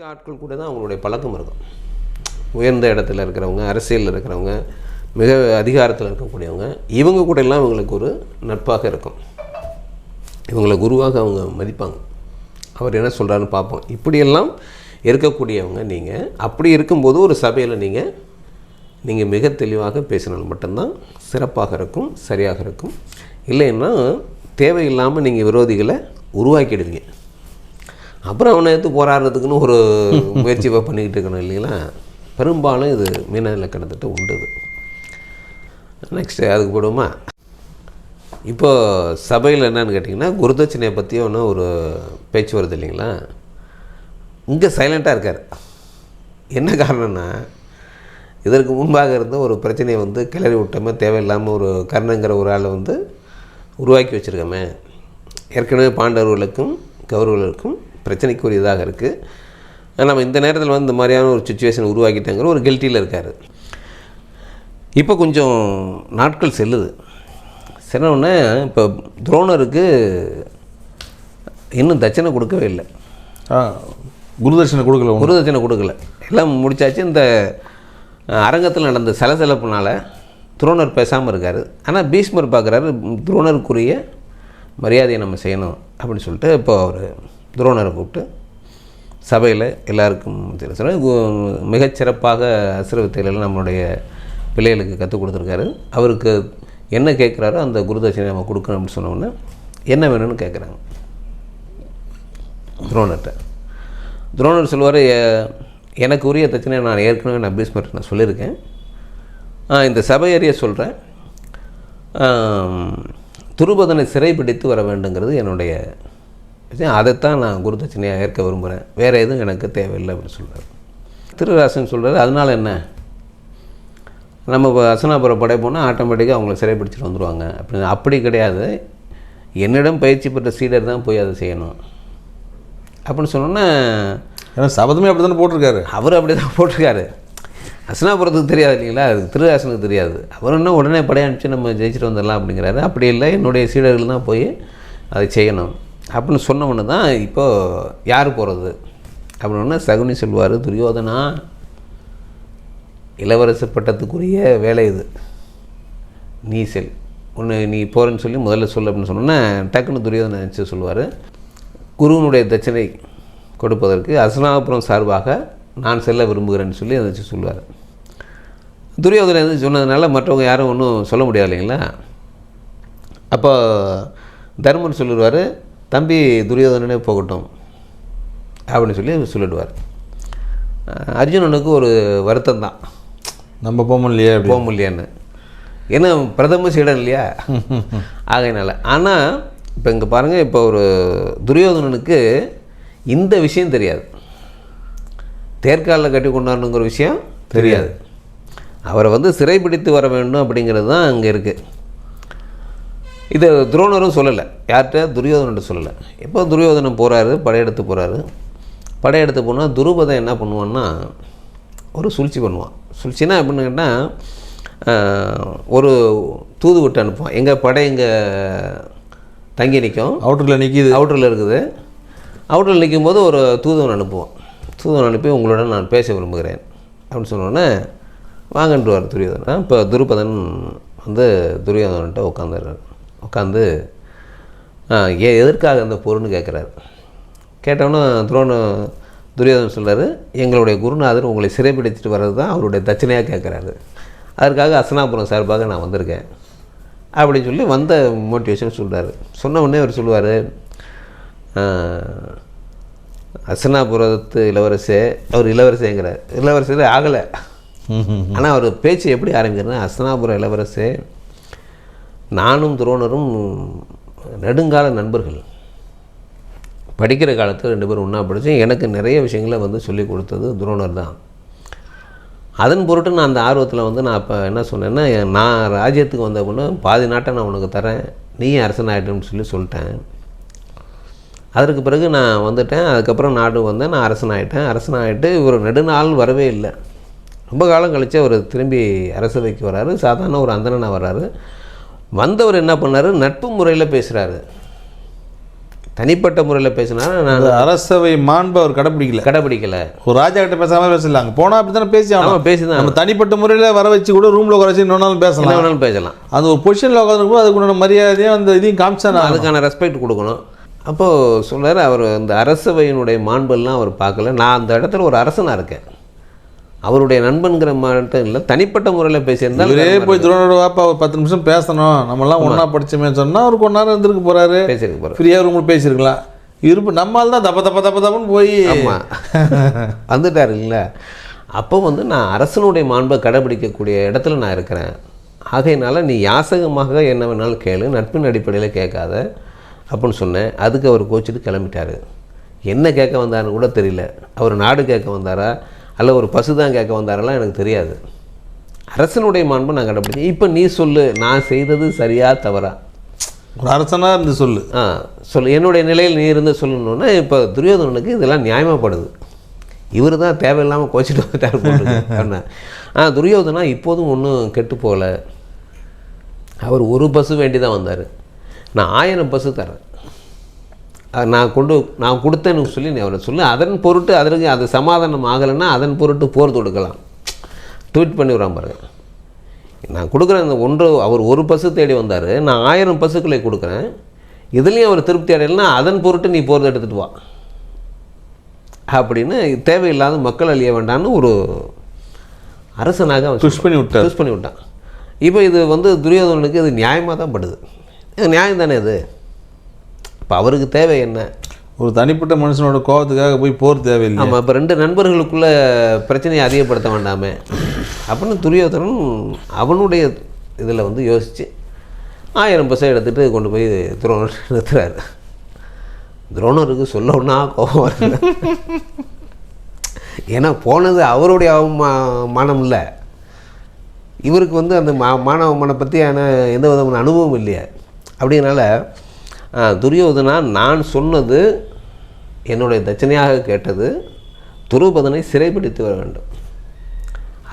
ஆட்கள் கூட தான் அவங்களுடைய பழக்கம் இருக்கும். உயர்ந்த இடத்துல இருக்கிறவங்க, அரசியலில் இருக்கிறவங்க, மிக அதிகாரத்தில் இருக்கக்கூடியவங்க, இவங்க கூட எல்லாம் இவங்களுக்கு ஒரு நட்பாக இருக்கும். இவங்களை குருவாக அவங்க மதிப்பாங்க. அவர் என்ன சொல்கிறாருன்னு பார்ப்போம். இப்படியெல்லாம் இருக்கக்கூடியவங்க நீங்கள். அப்படி இருக்கும்போது ஒரு சபையில் நீங்கள் மிக தெளிவாக பேசினால் மட்டும்தான் சிறப்பாக இருக்கும், சரியாக இருக்கும். இல்லைன்னா தேவையில்லாமல் நீங்கள் விரோதிகளை உருவாக்கிடுவீங்க. அப்புறம் அவனை எடுத்து போராடுறதுக்குன்னு ஒரு முயற்சி பண்ணிக்கிட்டு இருக்கணும் இல்லைங்களா. பெரும்பாலும் இது மீன இலக்கணத்திட்ட உண்டுது. நெக்ஸ்ட்டு அதுக்கு போடுவோமா. இப்போது சபையில் என்னன்னு கேட்டிங்கன்னா, குருதட்சணையை பற்றி ஒன்று ஒரு பேச்சு வருது இல்லைங்களா. இங்கே சைலண்ட்டாக இருக்கார். என்ன காரணம்னா, இதற்கு முன்பாக இருந்த ஒரு பிரச்சனையை கிளறி விட்டோமே, தேவையில்லாமல் ஒரு கர்ணங்கிற ஒரு ஆளை உருவாக்கி வச்சுருக்கோமே. ஏற்கனவே பாண்டவர்களுக்கும் கௌரவர்களுக்கும் பிரச்சனைக்குரியதாக இருக்குது. நம்ம இந்த நேரத்தில் இந்த மாதிரியான ஒரு சுச்சுவேஷன் உருவாக்கிட்டேங்கிற ஒரு கில்ட்டியில் இருக்கார். இப்போ கொஞ்சம் நாட்கள் செல்லுது. சென்னோடனே இப்போ துரோணருக்கு இன்னும் தட்சணை கொடுக்கவே இல்லை. குருதட்சணை கொடுக்கல. எல்லாம் முடித்தாச்சு. இந்த அரங்கத்தில் நடந்த சலசலப்புனால் துரோணர் பேசாமல் இருக்கார். ஆனால் பீஷ்மர் பார்க்குறாரு, துரோணருக்குரிய மரியாதையை நம்ம செய்யணும் அப்படின்னு சொல்லிட்டு இப்போ அவர் துரோணரை கூப்பிட்டு சபையில் எல்லாருக்கும் மிகச்சிறப்பாக அசுர வித்தைகள் நம்மளுடைய பிள்ளைகளுக்கு கற்றுக் கொடுத்துருக்காரு. அவருக்கு என்ன கேட்குறாரோ அந்த குருதட்சணை நம்ம கொடுக்கணும் அப்படின்னு சொன்னோன்னே என்ன வேணும்னு கேட்குறாங்க துரோணர்கிட்ட. துரோணர் சொல்லுவார், எனக்கு உரிய தட்சணையை நான் ஏற்கனவே பீஷ்மர்கிட்ட நான் சொல்லியிருக்கேன். இந்த சபையறிய சொல்கிறேன், துருபதனை சிறைப்பிடித்து வர வேண்டுங்கிறது என்னுடைய விஷயம். அதைத்தான் நான் குருதட்சணையாக ஏற்க விரும்புகிறேன், வேறு எதுவும் எனக்கு தேவையில்லை அப்படின்னு சொல்கிறார். திருராசன் சொல்கிறார், அதனால் என்ன, நம்ம இப்போ அசனாபுரம் படை போனால் ஆட்டோமேட்டிக்காக அவங்கள சிறைப்பிடிச்சிட்டு வந்துடுவாங்க அப்படின்னு. அப்படி கிடையாது, என்னிடம் பயிற்சி பெற்ற சீடர் தான் போய் அதை செய்யணும் அப்படின்னு சொன்னோன்னா, ஏன்னா சபதமே அப்படி தானே போட்டிருக்காரு. அவர் அப்படி தான் போட்டிருக்காரு. அசனாபுரத்துக்கு தெரியாது இல்லைங்களா, அதுக்கு திருராசனுக்கு தெரியாது. அவர் இன்னும் உடனே படையை அனுப்பிச்சு நம்ம ஜெயிச்சுட்டு வந்துடலாம் அப்படிங்கிறாரு. அப்படி இல்லை, என்னுடைய சீடர்கள் தான் போய் அதை செய்யணும் அப்படின்னு சொன்னவொன்னு தான் இப்போது யார் போகிறது அப்படின்னா சகுனி சொல்வார், துரியோதனா இளவரசு பட்டத்துக்குரிய வேலை இது, நீ செல், ஒன்று நீ போகிறேன்னு சொல்லி முதல்ல சொல்லு அப்படின்னு சொன்னோன்னா டக்குன்னு துரியோதனை நினச்சி சொல்லுவார், குருவனுடைய தட்சணை கொடுப்பதற்கு அசனாபுரம் சார்பாக நான் செல்ல விரும்புகிறேன்னு சொல்லி நினச்சி சொல்லுவார். துரியோதனை எது சொன்னதுனால மற்றவங்க யாரும் ஒன்றும் சொல்ல முடியாது இல்லைங்களா. அப்போ தர்மன் சொல்லிடுவார், தம்பி துரியோதனனே போகட்டும் அப்படின்னு சொல்லி சொல்லிடுவார். அர்ஜுனனுக்கு ஒரு வருத்தம் தான், நம்ம போக முடியலையான்னு. ஏன்னா பிரதம சீடன் இல்லையா, ஆகையினால. ஆனால் இப்போ இங்கே பாருங்கள், இப்போ ஒரு துரியோதனனுக்கு இந்த விஷயம் தெரியாது, தேர்காலில் கட்டி கொண்டாடணுங்கிற விஷயம் தெரியாது. அவரை சிறைப்பிடித்து வர வேண்டும் அப்படிங்கிறது தான் அங்கே இருக்குது. இதை துரோணரும் சொல்லலை, யார்கிட்ட, துரியோதனன்ட்டு சொல்லலை. இப்போ துரியோதனன் போகிறாரு, படையெடுத்து போகிறாரு. படையெடுத்து போனால் துருபதன் என்ன பண்ணுவான்னா ஒரு சூழ்ச்சி பண்ணுவான். சூழ்ச்சின்னா எப்படின்னு கேட்டால், ஒரு தூது விட்டு அனுப்புவான். எங்கள் படை இங்கே தங்கி நிற்கும், அவுட்டரில் இருக்குது. அவுட்டரில் நிற்கும் போது ஒரு தூதுவன் அனுப்புவான். தூதுவன் அனுப்பி உங்களோட நான் பேச விரும்புகிறேன் அப்படின்னு சொன்னோன்னே வாங்கன்றுவார் துரியோதனன். இப்போ துருபதன் துரியோதனன்ட்ட உட்காந்து எதற்காக அந்த பொருள்னு கேட்குறாரு. கேட்டவொன்னே துரியோதனன் சொல்கிறாரு, எங்களுடைய குருநாதர் உங்களை சிறைப்பிடிச்சிட்டு வர்றது தான் அவருடைய தட்சணையாக கேட்குறாரு, அதற்காக அசனாபுரம் சார்பாக நான் வந்திருக்கேன் அப்படின்னு சொல்லி வந்த மோட்டிவேஷன் சொல்கிறாரு. சொன்ன உடனே அவர் சொல்லுவார், அசனாபுரத்து இளவரசே, அவர் இளவரசேங்கிறார். இளவரசே ஆகலை, ஆனால் அவர் பேச்சு எப்படி ஆரம்பிக்கிறேன்னா, அசனாபுர இளவரசே, நானும் துரோணரும் நெடுங்கால நண்பர்கள், படிக்கிற காலத்தில் 2 பேரும் ஒன்றா படித்து எனக்கு நிறைய விஷயங்களை சொல்லிக் கொடுத்தது துரோணர் தான். அதன் பொருட்டு நான் அந்த ஆர்வத்தில் நான் இப்போ என்ன சொன்னேன்னா, நான் ராஜ்யத்துக்கு வந்த பொண்ணு பாதி நாட்டை நான் உனக்கு தரேன், நீயும் அரசனாயிட்டேன்னு சொல்லிட்டேன். அதற்கு பிறகு நான் வந்துட்டேன். அதுக்கப்புறம் நாடு வந்தேன், நான் அரசனாகிட்டு இவர் நெடுநாள் வரவே இல்லை. ரொம்ப காலம் கழித்து அவர் திரும்பி அரசவைக்கு வர்றாரு. சாதாரண ஒரு அந்தணனாக வர்றாரு. வந்தவர் என்ன பண்ணார், நட்பு முறையில் பேசுகிறாரு. தனிப்பட்ட முறையில் பேசினாரு. நான் அந்த அரசவை மாண்பை அவர் கடைப்பிடிக்கல. ஒரு ராஜா கிட்ட பேசாம பேசல, அங்கே போனால் அப்படி தானே பேசி ஆமாம் பேசிதான். நம்ம தனிப்பட்ட முறையில் வர வச்சு கூட ரூமில் உட்கார வச்சு இன்னொன்னாலும் பேசலாம். அந்த ஒரு பொசிஷனில் உட்காந்துருக்கும் அதுக்குள்ள மரியாதையும் அந்த இதையும் காமிச்சா அதுக்கான ரெஸ்பெக்ட் கொடுக்கணும். அப்போது சொன்னார், அவர் அந்த அரசவையினுடைய மாண்பெல்லாம் அவர் பார்க்கல. நான் அந்த இடத்துல ஒரு அரசனாக இருக்கேன், அவருடைய நண்பன்கிற மட்டும் இல்லை, தனிப்பட்ட முறையில் பேசியிருந்தால் இவரே போய் துரோணோட வாப்பா ஒரு 10 நிமிஷம் பேசணும், நம்மளாம் ஒன்றா படித்தோமே சொன்னால் அவருக்கு 1 நேரம் இருந்திருக்கு போகிறாரு, பேசியிருக்க போகிறார், ஃப்ரீயாக ரூமில் பேசியிருக்கலாம். நம்மால் தான் தப்பன்னு போய் ஆமாம் வந்துட்டார் இல்லை. அப்போ வந்து நான் அரசனுடைய மாண்பை கடைபிடிக்கக்கூடிய இடத்துல நான் இருக்கிறேன், ஆகையினால நீ யாசகமாக என்ன வேணாலும் கேளு, நட்பின் அடிப்படையில் கேட்காத அப்படின்னு சொன்னேன். அதுக்கு அவர் கோச்சிட்டு கிளம்பிட்டார். என்ன கேட்க வந்தாருன்னு கூட தெரியல. அவர் நாடு கேட்க வந்தாரா அல்ல ஒரு பசு தான் கேட்க வந்தாரெல்லாம் எனக்கு தெரியாது. அரசனுடைய மாண்பை நான் கடைப்பிடிச்சேன். இப்போ நீ சொல்லு, நான் செய்தது சரியா தவறா? ஒரு அரசனாக இருந்து சொல்லு. சொல்லு, என்னுடைய நிலையில் நீ இருந்து சொல்லணுன்னா இப்போ துரியோதனனுக்கு இதெல்லாம் நியாயமாகப்படுது. இவர் தான் தேவையில்லாமல் கோச்சிட்டு வந்துட்டார் போட்டு. துரியோதனா இப்போதும் ஒன்றும் கெட்டு போகல. அவர் ஒரு பசு வேண்டி தான் வந்தார். நான் 1000 பசு தரேன், நான் கொடுத்தேன்னு சொல்லி நீ அவரை சொல்லு. அதன் பொருட்டு அதற்கு அது சமாதானம் ஆகலைன்னா அதன் பொருட்டு போர் தொடுக்கலாம். ட்வீட் பண்ணி விடாம பாருங்க. நான் கொடுக்குறேன் அந்த அவர் ஒரு பசு தேடி வந்தார், நான் 1000 பசுக்களை கொடுக்குறேன், இதுலேயும் அவர் திருப்தி அடையலைன்னா அதன் பொருட்டு நீ போர் எடுத்துகிட்டு வா அப்படின்னு தேவையில்லாத மக்கள் அழிய வேண்டான்னு ஒரு அரசனாக அவன் புஷ் பண்ணி விட்டான். இப்போ இது வந்து துரியோதனனுக்கு இது நியாயமாக தான் படுது. இது நியாயம் தானே இது. இப்போ அவருக்கு தேவை என்ன? ஒரு தனிப்பட்ட மனுஷனோட கோபத்துக்காக போய் போர் தேவையில்லை. ஆமாம், இப்போ 2 நண்பர்களுக்குள்ளே பிரச்சனையை அதிகப்படுத்த வேண்டாமே அப்படின்னு துரியோதனன் அவனுடைய இதில் வந்து யோசித்து 1000 பசை எடுத்துகிட்டு கொண்டு போய் துரோணர் நிறுத்துறாரு. துரோணருக்கு சொல்லணும்னா கோபம் வரல. ஏன்னா போனது அவருடைய அவமானம் இல்லை, இவருக்கு வந்து அந்த மானவமானை பற்றியான எந்த விதமான அனுபவம் இல்லையா. அப்படிங்கிறனால துரியோதனா நான் சொன்னது என்னுடைய தட்சணையாக கேட்டது துருபதனை சிறைப்பிடித்து வர வேண்டும்,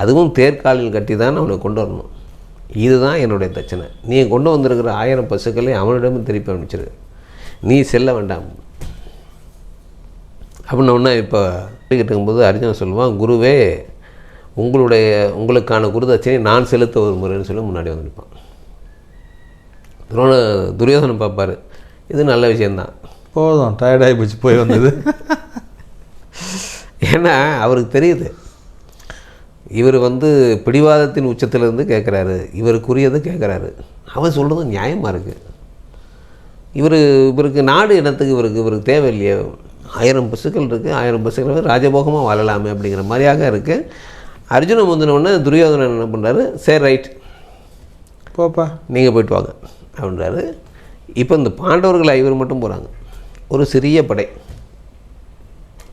அதுவும் தேர்காலில் கட்டி தான் அவனை கொண்டு வரணும், இதுதான் என்னுடைய தட்சணை. நீ கொண்டு வந்திருக்கிற 1000 பசுக்களை அவனிடமும் திருப்பி அனுப்பிச்சிரு, நீ செல்ல வேண்டாம் அப்படின்னு ஒன்று. இப்போ இருக்கும்போது அர்ஜுனன் சொல்லுவான், குருவே உங்களுக்கான குருதட்சணை நான் செலுத்த ஒரு முறைன்னு சொல்லி முன்னாடி வந்துருப்பான். துரியோதனன் பார்ப்பார், இது நல்ல விஷயந்தான், போதும் டயர்டாகி போச்சு போய் வந்தது. ஏன்னா அவருக்கு தெரியுது இவர் வந்து பிடிவாதத்தின் உச்சத்திலேருந்து கேட்குறாரு, இவருக்குரியதை கேட்குறாரு, அவன் சொல்கிறதும் நியாயமாக இருக்குது. இவருக்கு நாடு இனத்துக்கு இவருக்கு தேவையில்லையே, 1000 பசுக்கள் இருக்குது, 1000 பசுக்கள் ராஜபோகமாக வாழலாமே அப்படிங்கிற மாதிரியாக இருக்குது. அர்ஜுனன் முந்தினோடனே துரியோதனன் என்ன பண்ணுறாரு, சரி ரைட் போப்பா நீங்கள் போயிட்டு வாங்க அப்படின்றாரு. இப்போ இந்த பாண்டவர்கள் 5 மட்டும் போகிறாங்க, ஒரு சிறிய படை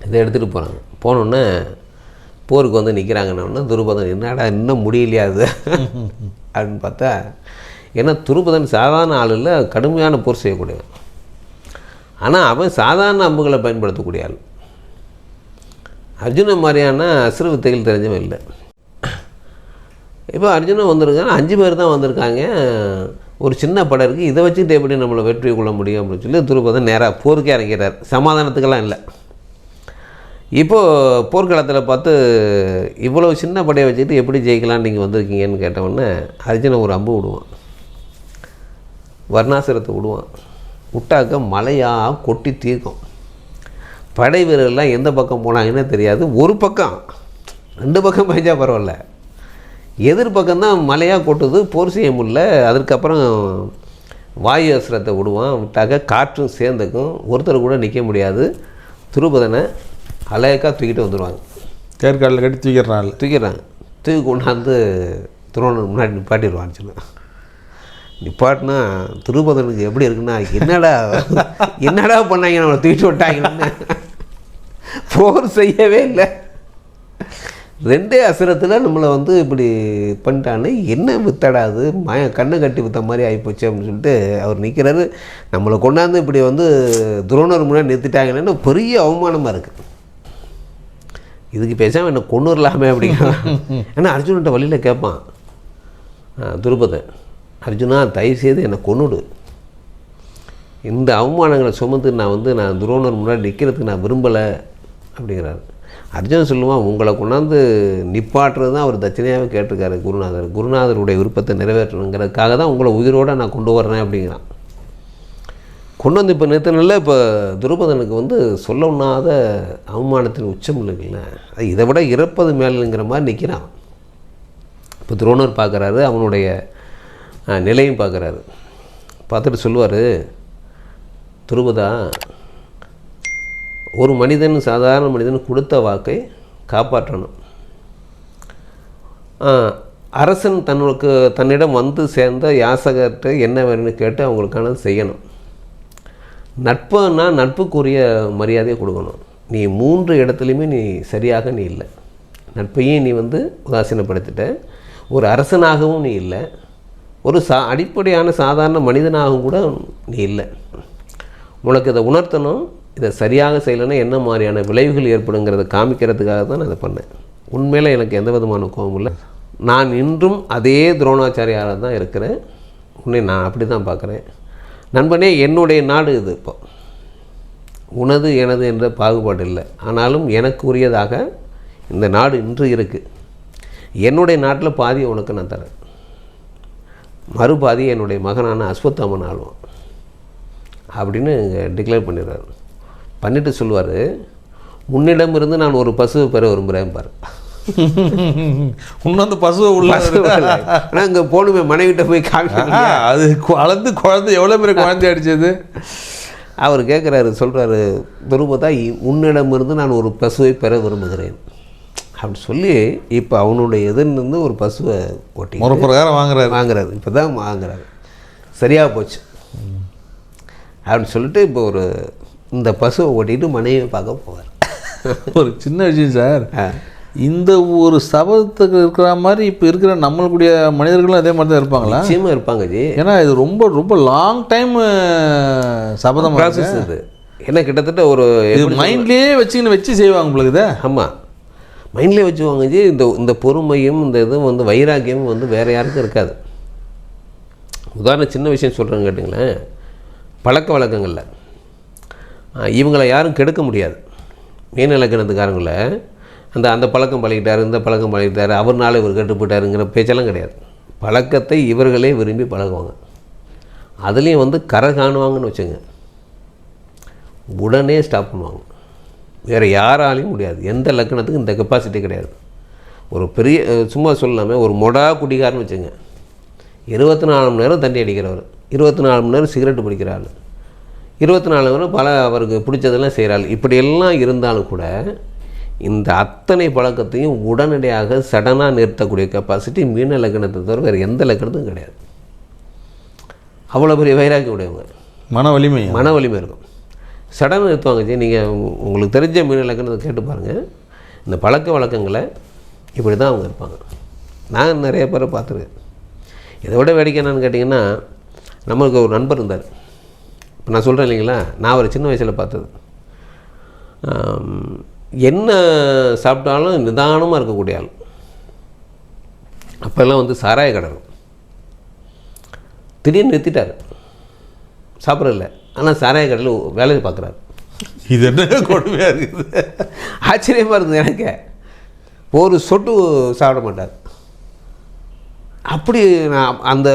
இதை எடுத்துகிட்டு போகிறாங்க. போனோடனே போருக்கு வந்து நிற்கிறாங்கன்னொன்னே துருபதன் என்னடா இன்னும் முடியலையா அது அப்படின்னு பார்த்தா, ஏன்னா துருபதன் சாதாரண ஆள் இல்லை, கடுமையான போர் செய்யக்கூடியவன். ஆனால் அவன் சாதாரண அம்புகளை பயன்படுத்தக்கூடிய ஆள். அர்ஜுனன் மாதிரியான அசுர வித்தைகள் தெரிஞ்சவன் இல்லை. இப்போ அர்ஜுனன் வந்திருக்காங்க, 5 பேர் தான் வந்திருக்காங்க, ஒரு சின்ன படம் இருக்குது, இதை வச்சுக்கிட்டு எப்படி நம்மளை வெற்றி கொள்ள முடியும் அப்படின்னு சொல்லி துருபதன் நேராக போருக்கே இறங்கிறார். சமாதானத்துக்கெல்லாம் இல்லை. இப்போது போர்க்களத்தில் பார்த்து இவ்வளோ சின்ன படையை வச்சுக்கிட்டு எப்படி ஜெயிக்கலான்னு நீங்கள் வந்திருக்கீங்கன்னு கேட்டவுடனே அர்ஜுனன் ஒரு அம்பு விடுவான், வர்ணாசுரத்தை விடுவான். விட்டாக்க மலையாக கொட்டி தீர்க்கும். படை வீரர்கள்லாம் எந்த பக்கம் போனாங்கன்னே தெரியாது. ஒரு பக்கம் 2 பக்கம் பெஞ்சால் பரவாயில்ல, எதிர்பக்கம்தான் மலையாக கொட்டுது, போர் செய்ய முடியல. அதற்கப்புறம் வாயு அஸ்திரத்தை விடுவான். விட்டாக்க காற்றும் சேர்ந்துக்கும், ஒருத்தர் கூட நிற்க முடியாது. துருபதனை அலையக்கா தூக்கிட்டு வந்துடுவாங்க. தேர்காலில் கட்டி தூக்கிடுறாங்க. தூக்கி கொண்டாந்து துரோணனுக்கு முன்னாடி நிப்பாட்டிடுவான்னு சொன்ன. நிப்பாட்டினா துருபதனுக்கு எப்படி இருக்குன்னா, என்னடா பண்ணாங்க, நம்மளை தூக்கிட்டு விட்டாங்கன்னு. போர் செய்யவே இல்லை, 2 அசுரத்தில் நம்மளை வந்து இப்படி பண்ணிட்டான்னு, என்ன வித்தடாது கண்ணை கட்டி வித்த மாதிரி ஆகிப்போச்சு அப்படின்னு சொல்லிட்டு அவர் நிற்கிறாரு. நம்மளை கொண்டாந்து இப்படி வந்து துரோணர் முன்னாடி நிறுத்திட்டாங்கன்னு பெரிய அவமானமாக இருக்குது. இதுக்கு பேசாமல் என்ன கொண்டுடலாமே அப்படிங்கிறான். ஏன்னா அர்ஜுனன்ட்ட வழியில் கேட்பான் துருபதன், அர்ஜுனா தயவு செய்து என்னை கொன்னுடு, இந்த அவமானங்களை சுமந்து நான் துரோணர் முன்னாடி நிற்கிறதுக்கு நான் விரும்பலை அப்படிங்கிறாரு. அர்ஜுனன் சொல்லுவான், உங்களை கொண்டாந்து நிப்பாட்டுறது தான் அவர் தட்சணையாகவே கேட்டிருக்காரு குருநாதருடைய விருப்பத்தை நிறைவேற்றணுங்கிறதுக்காக தான் உங்களை உயிரோடு நான் கொண்டு வர்றேன் அப்படிங்கிறான். கொண்டு வந்து இப்போ நிறுத்தினால இப்போ துருபதனுக்கு சொல்ல ஒண்ணாத அவமானத்தின் உச்சம் இல்லைங்கள, அது இதை விட இறப்பது மேலுங்கிற மாதிரி நிற்கிறான். இப்போ துரோணர் பார்க்குறாரு, அவனுடைய நிலையும் பார்க்குறாரு. பார்த்துட்டு சொல்லுவார், துருபதா, ஒரு மனிதன் சாதாரண மனிதன் கொடுத்த வாக்கை காப்பாற்றணும். அரசன் தன்னிடம் சேர்ந்த யாசகர்கிட்ட என்ன வேணும்னு கேட்டு அவங்களுக்கானது செய்யணும். நட்புன்னா நட்புக்குரிய மரியாதையை கொடுக்கணும். நீ 3 இடத்துலையுமே நீ சரியாக நீ இல்லை. நட்பையும் நீ உதாசீனப்படுத்திட்ட, ஒரு அரசனாகவும் நீ இல்லை, ஒரு அடிப்படையான சாதாரண மனிதனாகவும் கூட நீ இல்லை. உனக்கு இதை உணர்த்தணும். இதை சரியாக செய்யலைன்னா என்ன மாதிரியான விளைவுகள் ஏற்படுங்கிறத காமிக்கிறதுக்காக தான் நான் இதை பண்ணேன். உண்மையில் எனக்கு எந்த விதமான கோபம் இல்லை. நான் இன்றும் அதே துரோணாச்சாரியாராக தான் இருக்கிறேன். உன்னை நான் அப்படி தான் பார்க்குறேன். நண்பனே, என்னுடைய நாடு இது. இப்போ உனது எனது என்ற பாகுபாடு இல்லை. ஆனாலும் எனக்கு உரியதாக இந்த நாடு இன்று இருக்குது. என்னுடைய நாட்டில் பாதியை உனக்கு நான் தரேன், மறுபாதியை என்னுடைய மகனான அஸ்வத்தாமன் ஆளுவான் அப்படின்னு டிக்ளேர் பண்ணிடுறாரு. பண்ணிட்டு சொல்லுவார், உன்னிடமிருந்து நான் ஒரு பசுவை பெற விரும்புகிறேன் பாரு. இன்னும் அந்த பசுவை உள்ள ஆனால் இங்கே போகணுமே, மனைவிட்ட போய் காமிக்க, அது வளர்ந்து குழந்தை எவ்வளோ பேர் குழந்தை அடிச்சது. அவர் கேட்குறாரு, சொல்கிறாரு, துருபதா, உன்னிடமிருந்து நான் ஒரு பசுவை பெற விரும்புகிறேன் அப்படி சொல்லி இப்போ அவனுடைய எதிர்ந்து ஒரு பசுவை ஓட்டி ஒரு பிரகாரம் வாங்குறாரு. இப்போ தான் வாங்குறாரு. சரியாக போச்சு அப்படின்னு சொல்லிட்டு இப்போ இந்த பசுவை ஓட்டிட்டு மனைவியை பார்க்க போவார். ஒரு சின்ன விஷயம் சார், இந்த ஒரு சபதத்துக்கு இருக்கிற மாதிரி இப்போ இருக்கிற நம்மளுடைய மனிதர்களும் அதே மாதிரி தான் இருப்பாங்களா? நிச்சயமாக இருப்பாங்க ஜி. ஏன்னா இது ரொம்ப ரொம்ப லாங் டைம் சபதம் ப்ராசஸ் இது. ஏன்னா கிட்டத்தட்ட ஒரு மைண்ட்லேயே வச்சு செய்வாங்க உங்களுக்கு இதை. ஆமாம், மைண்ட்லேயே வச்சுவாங்க ஜி. இந்த பொறுமையும் இந்த இதுவும் வைராக்கியமும் வேறு யாருக்கும் இருக்காது. உதாரணம் சின்ன விஷயம் சொல்கிறேன்னு கேட்டிங்களேன், பழக்க வழக்கங்களில் இவங்களை யாரும் கெடுக்க முடியாது. மீன இலக்கணத்துக்காரங்களை அந்த பழக்கம் பழகிட்டார், இந்த பழக்கம் பழகிட்டார், அவர்னால இவர் கெட்டு போயிட்டாருங்கிற பேச்செல்லாம் கிடையாது. பழக்கத்தை இவர்களே விரும்பி பழகுவாங்க. அதுலேயும் கரை காணுவாங்கன்னு வச்சுங்க, உடனே ஸ்டாப் பண்ணுவாங்க. வேறு யாராலையும் முடியாது. எந்த லக்கணத்துக்கும் இந்த கெப்பாசிட்டி கிடையாது. ஒரு பெரிய சும்மா சொல்லாமல் ஒரு மொடா குடிகாரன்னு வச்சுங்க, 24 மணி நேரம் தண்ணி அடிக்கிறவர், 24 மணி நேரம் சிகரெட்டு பிடிக்கிறாள், 24 மணி நேரம் அவருக்கு பிடிச்சதெல்லாம் செய்கிறாள். இப்படியெல்லாம் இருந்தாலும் கூட இந்த அத்தனை பழக்கத்தையும் உடனடியாக சடனாக நிறுத்தக்கூடிய கெப்பாசிட்டி மீன லக்கணத்தை தவிர வேறு எந்த லக்கணத்துக்கும் கிடையாது. அவ்வளோ பெரிய வைராக்கியம் உடையவங்க, மன வலிமை இருக்கும். சடனாக நிறுத்துவாங்க ஜி. நீங்கள் உங்களுக்கு தெரிஞ்ச மீன லக்கணத்தை கேட்டு பாருங்கள். இந்த பழக்க வழக்கங்களை இப்படி தான் அவங்க இருப்பாங்க. நான் நிறைய பேரை பார்த்துருக்கேன். இதை விட வேடிக்கை என்னன்னு கேட்டிங்கன்னா, நம்மளுக்கு ஒரு நண்பர் இருந்தார். இப்போ நான் சொல்கிறேன் இல்லைங்களா, நான் ஒரு சின்ன வயசில் பார்த்தது. என்ன சாப்பிட்டாலும் நிதானமாக இருக்கக்கூடிய ஆள். அப்போல்லாம் சாராய கடை திடீர்னு நிறுத்திட்டார், சாப்பிட்றதில்ல. ஆனால் சாராய கடையில் வேலையை பார்க்குறாரு. இது என்ன கொடுமையாக இருக்குது, ஆச்சரியமாக இருக்குது எனக்கு. ஒரு சொட்டு சாப்பிட மாட்டார். அப்படி நான்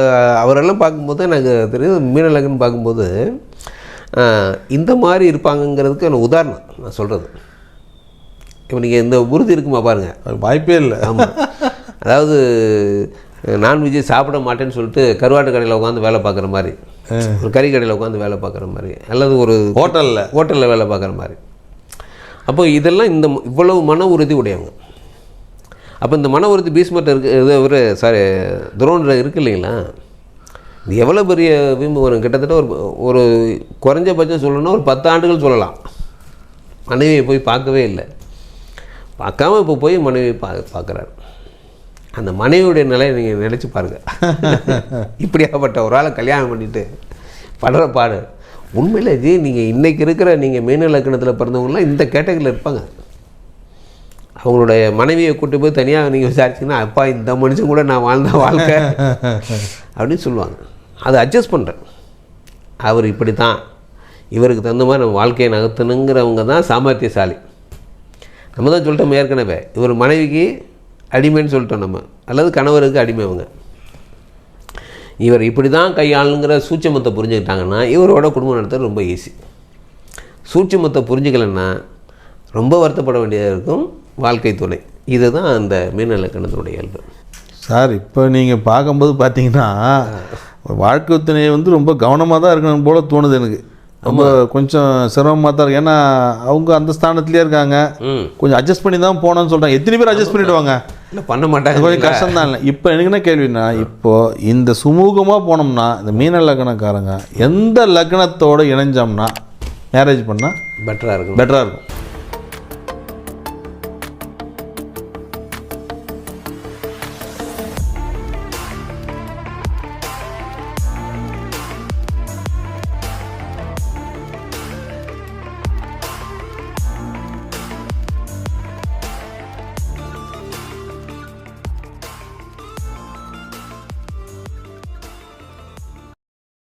அவரெல்லாம் பார்க்கும்போது எனக்கு தெரியுது, மீனலகன்னு பார்க்கும்போது இந்த மாதிரி இருப்பாங்கங்கிறதுக்கு எனக்கு உதாரணம் நான் சொல்கிறது. இப்போ நீங்கள் இந்த உறுதி இருக்குமா பாருங்கள், வாய்ப்பே இல்லை. ஆமாம், அதாவது நான்வெஜ் சாப்பிட மாட்டேன்னு சொல்லிட்டு கருவாட்டு கடையில் உட்காந்து வேலை பார்க்குற மாதிரி, ஒரு கறி கடையில் உட்காந்து வேலை பார்க்குற மாதிரி, அல்லது ஒரு ஹோட்டலில் வேலை பார்க்குற மாதிரி. அப்போ இதெல்லாம் இவ்வளவு மன உறுதி உடையவங்க. அப்போ இந்த மன உறுதி பீஷ்மர்ட்ட இருக்குது, துரோணர் இருக்குது இல்லைங்களா. இது எவ்வளோ பெரிய வீம்பு வரும். கிட்டத்தட்ட ஒரு குறைஞ்சபட்சம் சொல்லணும்னா ஒரு 10 ஆண்டுகள் சொல்லலாம். மனைவியை போய் பார்க்கவே இல்லை, பார்க்காம இப்போ போய் மனைவியை பார்க்குறாரு. அந்த மனைவியுடைய நிலையை நீங்கள் நினச்சி பாருங்கள். இப்படியாப்பட்ட ஒரு ஆளை கல்யாணம் பண்ணிவிட்டு படுற பாடு உண்மையில் ஜி. நீங்கள் இன்றைக்கி இருக்கிற மீன இலக்கணத்தில் பிறந்தவங்களாம் இந்த கேட்டகரியில் இருப்பாங்க. அவங்களுடைய மனைவியை கூட்டி போய் தனியாக நீங்கள் விசாரிச்சிங்கன்னா, அப்பா இந்த மனுஷன் கூட நான் வாழ்ந்த வாழ்க்கை அப்படின்னு சொல்லுவாங்க. அதை அட்ஜஸ்ட் பண்ணுறேன், அவர் இப்படி தான் இவருக்கு தகுந்த மாதிரி நம்ம வாழ்க்கையை நகர்த்தணுங்கிறவங்க தான் சாமர்த்தியசாலி. நம்ம தான் சொல்லிட்டோம் ஏற்கனவே, இவர் மனைவிக்கு அடிமைன்னு சொல்லிட்டோம் நம்ம, அல்லது கணவருக்கு அடிமை அவங்க. இவர் இப்படி தான் கையாளுங்கிற சூட்சமத்தை புரிஞ்சுக்கிட்டாங்கன்னா இவரோட குடும்பம் நடத்துறது ரொம்ப ஈஸி. சூட்சமத்தை புரிஞ்சுக்கலைன்னா ரொம்ப வருத்தப்பட வேண்டியதாக இருக்கும் வாழ்க்கை துணை. இதுதான் அந்த மீன இலக்கணத்தினுடைய இயல்பு. சார் இப்போ நீங்கள் பார்க்கும்போது பார்த்தீங்கன்னா வாழ்க்கை துணையை வந்து ரொம்ப கவனமாக தான் இருக்கணும் போல தோணுது எனக்கு. ரொம்ப கொஞ்சம் சிரமமாக தான் இருக்குது. ஏன்னா அவங்க அந்த ஸ்தானத்துலேயே இருக்காங்க, கொஞ்சம் அட்ஜஸ்ட் பண்ணி தான் போனோன்னு சொல்கிறாங்க. எத்தனை பேர் அட்ஜஸ்ட் பண்ணிவிடுவாங்க? இல்லை, பண்ண மாட்டாங்க. கொஞ்சம் கஷ்டம் தான். இல்லை, இப்போ எனக்கு என்ன கேள்வின்னா, இப்போது இந்த சுமூகமாக போனோம்னா இந்த மீன லக்னக்காரங்க எந்த லக்னத்தோடு இணைஞ்சோம்னா மேரேஜ் பண்ணால் பெட்டராக இருக்கும்?